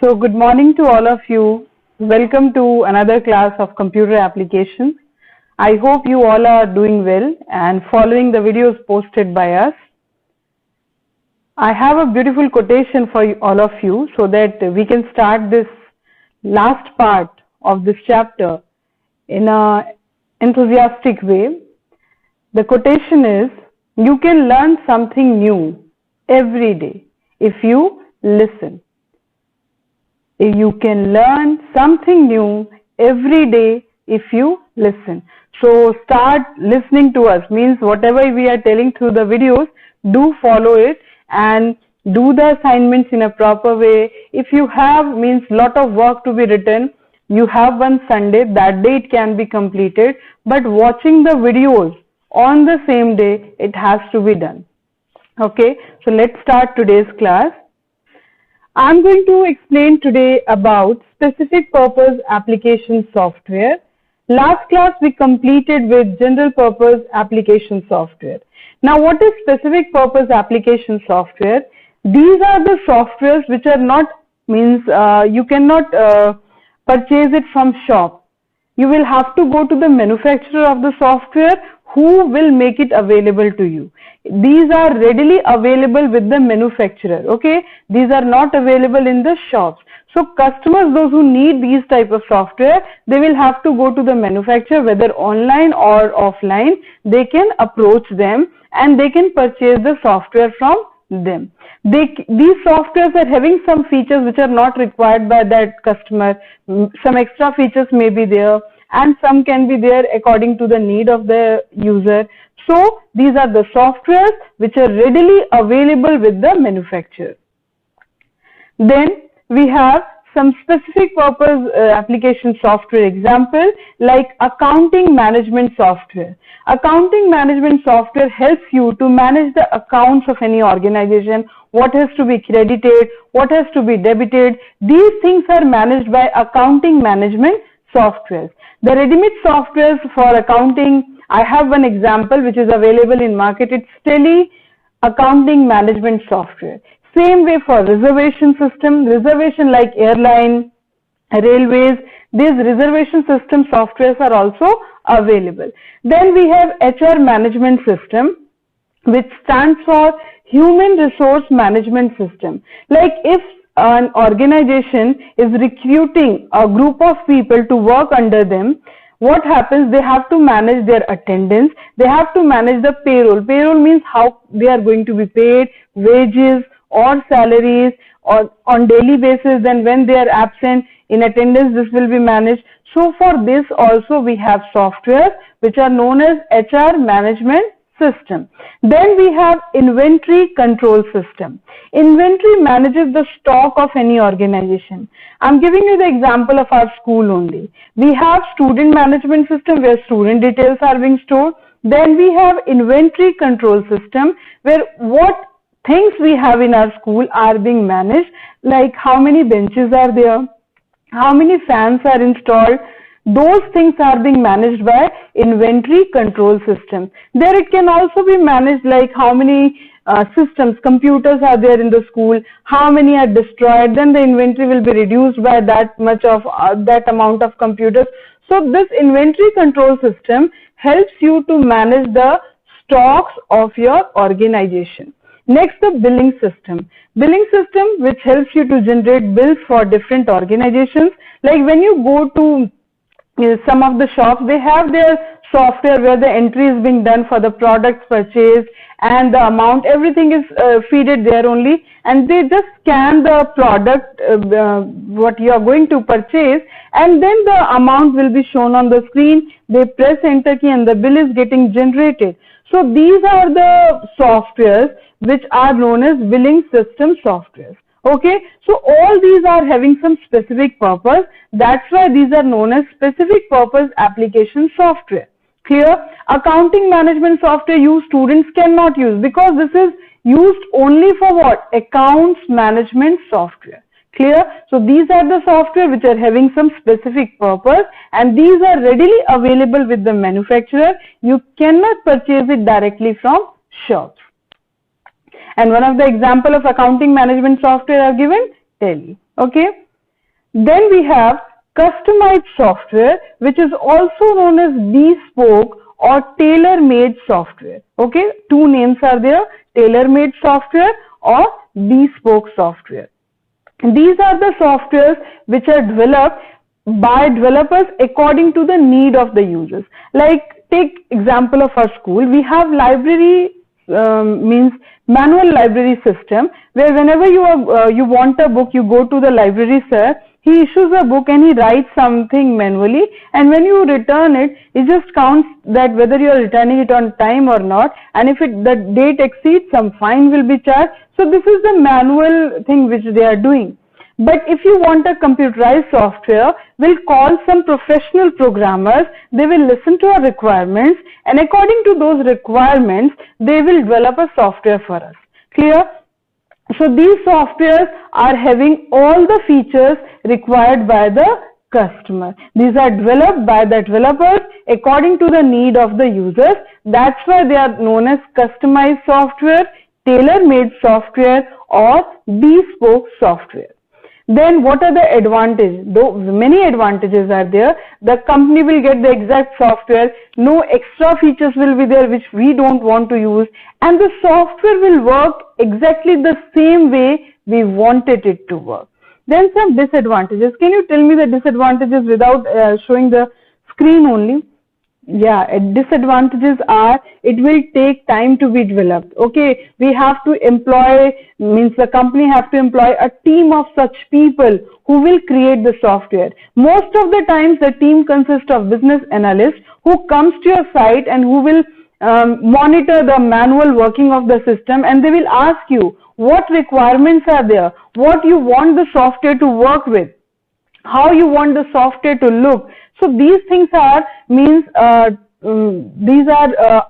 So good morning to all of you. Welcome to another class of computer applications. I hope you all are doing well and following the videos posted by us. I have a beautiful quotation for all of you so that we can start this last part of this chapter in an enthusiastic way. The quotation is, "You can learn something new every day if you listen." You can learn something new every day if you listen. So start listening to us, means whatever we are telling through the videos, do follow it and do the assignments in a proper way. If you have lot of work to be written, you have one Sunday, that day it can be completed, but watching the videos on the same day, it has to be done. Okay, so let's start today's class. I'm going to explain today about specific purpose application software. Last class we completed with general purpose application software. Now what is specific purpose application software? These are the softwares which are not, you cannot purchase it from shop. You will have to go to the manufacturer of the software who will make it available to you. These are readily available with the manufacturer, okay? These are not available in the shops. So customers, those who need these type of software, they will have to go to the manufacturer, whether online or offline. They can approach them and they can purchase the software from them. These softwares are having some features which are not required by that customer. Some extra features may be there and some can be there according to the need of the user. So these are the softwares which are readily available with the manufacturer. Then we have some specific purpose application software example like accounting management software. Accounting management software helps you to manage the accounts of any organization, what has to be credited, what has to be debited. These things are managed by accounting management software. The ready-made softwares for accounting, I have one example which is available in market. It's Tele accounting management software. Same way for reservation system, reservation like airline, railways, these reservation system softwares are also available. Then we have HR management system, which stands for human resource management system. Like if an organization is recruiting a group of people to work under them, what happens? They have to manage their attendance, they have to manage the payroll. Payroll means how they are going to be paid, wages or salaries or on daily basis, then when they are absent in attendance, this will be managed. So for this also we have software which are known as HR management system. Then we have inventory control system. Inventory manages the stock of any organization. I'm giving you the example of our school only. We have student management system where student details are being stored. Then we have inventory control system where what things we have in our school are being managed, like how many benches are there, how many fans are installed. Those things are being managed by inventory control system. There it can also be managed like how many systems, computers are there in the school, how many are destroyed, then the inventory will be reduced by that much of that amount of computers. So this inventory control system helps you to manage the stocks of your organization. Next, the billing system. Billing system which helps you to generate bills for different organizations. Like when you go to some of the shops, they have their software where the entry is being done for the products purchased and the amount, everything is feeded there only, and they just scan the product what you are going to purchase, and then the amount will be shown on the screen. They press enter key and the bill is getting generated. So these are the softwares which are known as billing system softwares. Okay, so all these are having some specific purpose. That's why these are known as specific purpose application software. Clear? Accounting management software you students cannot use because this is used only for what? Accounts management software. Clear? So these are the software which are having some specific purpose and these are readily available with the manufacturer. You cannot purchase it directly from shops. And one of the example of accounting management software are given, Tele. Okay. Then we have customized software, which is also known as bespoke or tailor-made software. Okay, two names are there, tailor-made software or bespoke software. These are the softwares which are developed by developers according to the need of the users. Like take example of our school, we have library means manual library system, where whenever you want a book, you go to the library sir, he issues a book and he writes something manually, and when you return it, he just counts that whether you are returning it on time or not, and if the date exceeds, some fine will be charged. So this is the manual thing which they are doing. But if you want a computerized software, we'll call some professional programmers, they will listen to our requirements, and according to those requirements, they will develop a software for us. Clear? So these softwares are having all the features required by the customer. These are developed by the developers according to the need of the users. That's why they are known as customized software, tailor-made software or bespoke software. Then what are the advantages? Though many advantages are there, the company will get the exact software, no extra features will be there which we don't want to use, and the software will work exactly the same way we wanted it to work. Then some disadvantages. Can you tell me the disadvantages without showing the screen only? Yeah, disadvantages are it will take time to be developed. Okay, we have to employ, means the company have to employ a team of such people who will create the software. Most of the times the team consists of business analysts who comes to your site and who will monitor the manual working of the system, and they will ask you what requirements are there, what you want the software to work with, how you want the software to look. So these things are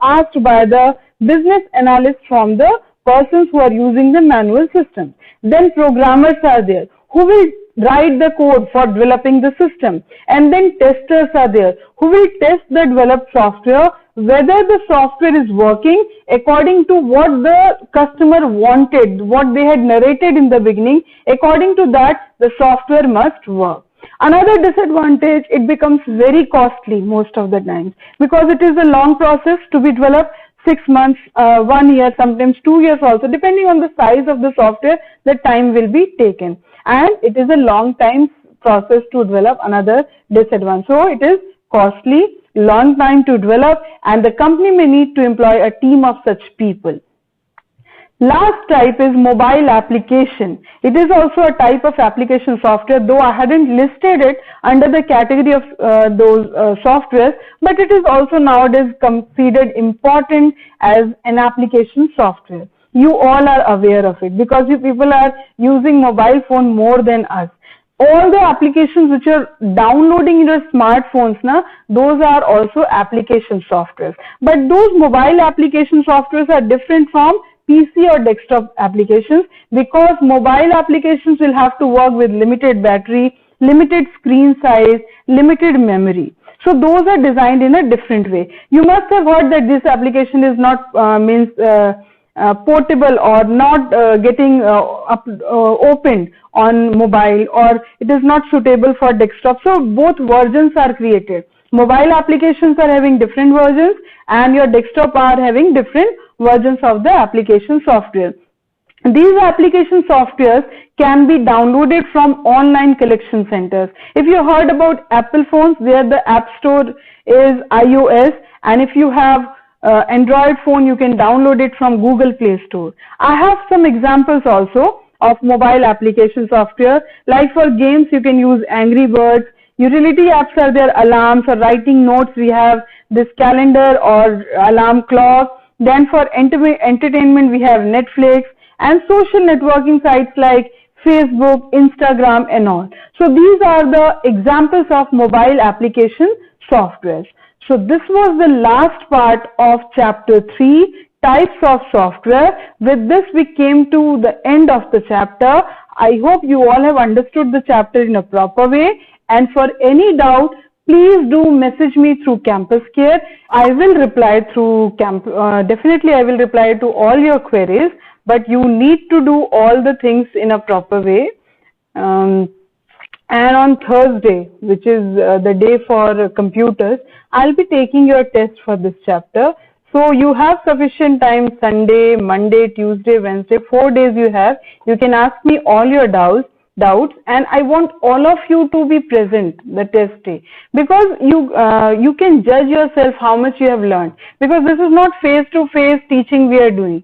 asked by the business analysts from the persons who are using the manual system. Then programmers are there who will write the code for developing the system, and then testers are there who will test the developed software whether the software is working according to what the customer wanted, what they had narrated in the beginning. According to that, the software must work. Another disadvantage, it becomes very costly most of the times because it is a long process to be developed, 6 months, 1 year, sometimes 2 years also, depending on the size of the software, the time will be taken, and it is a long time process to develop. Another disadvantage. So it is costly, long time to develop, and the company may need to employ a team of such people. Last type is mobile application. It is also a type of application software, though I hadn't listed it under the category of those softwares, but it is also nowadays considered important as an application software. You all are aware of it because you people are using mobile phone more than us. All the applications which are downloading in your smartphones, those are also application softwares. But those mobile application softwares are different from PC or desktop applications because mobile applications will have to work with limited battery, limited screen size, limited memory. So those are designed in a different way. You must have heard that this application is not portable or not getting opened on mobile, or it is not suitable for desktop. So both versions are created. Mobile applications are having different versions and your desktop are having different versions of the application software. These application softwares can be downloaded from online collection centers. If you heard about Apple phones, there the App Store is iOS, and if you have Android phone, you can download it from Google Play Store. I have some examples also of mobile application software. Like for games, you can use Angry Birds. Utility apps are there, alarms or writing notes. We have this calendar or alarm clock. Then for entertainment, we have Netflix, and social networking sites like Facebook, Instagram and all. So these are the examples of mobile application softwares. So this was the last part of chapter 3, types of software. With this we came to the end of the chapter. I hope you all have understood the chapter in a proper way, and for any doubt, please do message me through Campus Care. I will reply through definitely I will reply to all your queries, but you need to do all the things in a proper way. And on Thursday, which is the day for computers, I'll be taking your test for this chapter. So you have sufficient time, Sunday, Monday, Tuesday, Wednesday, 4 days you have. You can ask me all your doubts, and I want all of you to be present the test day, because you can judge yourself how much you have learned, because this is not face-to-face teaching we are doing.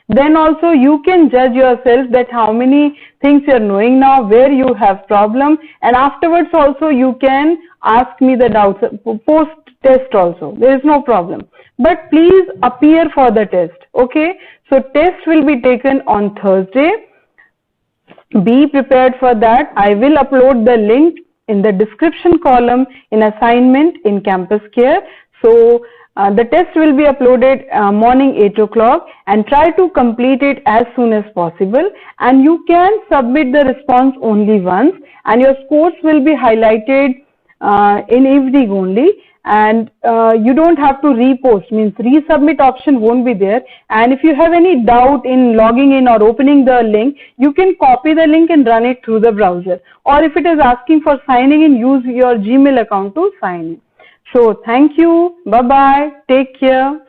Then also you can judge yourself that how many things you are knowing now, where you have problem, and afterwards also you can ask me the doubts post test also. There is no problem. But please appear for the test. Okay? So test will be taken on Thursday. Be prepared for that. I will upload the link in the description column in assignment in Campus Care. So the test will be uploaded morning 8 o'clock, and try to complete it as soon as possible, and you can submit the response only once, and your scores will be highlighted in evening only, and you don't have to repost, means resubmit option won't be there. And if you have any doubt in logging in or opening the link, you can copy the link and run it through the browser, or if it is asking for signing in, use your Gmail account to sign in. So thank you. Bye bye. Take care.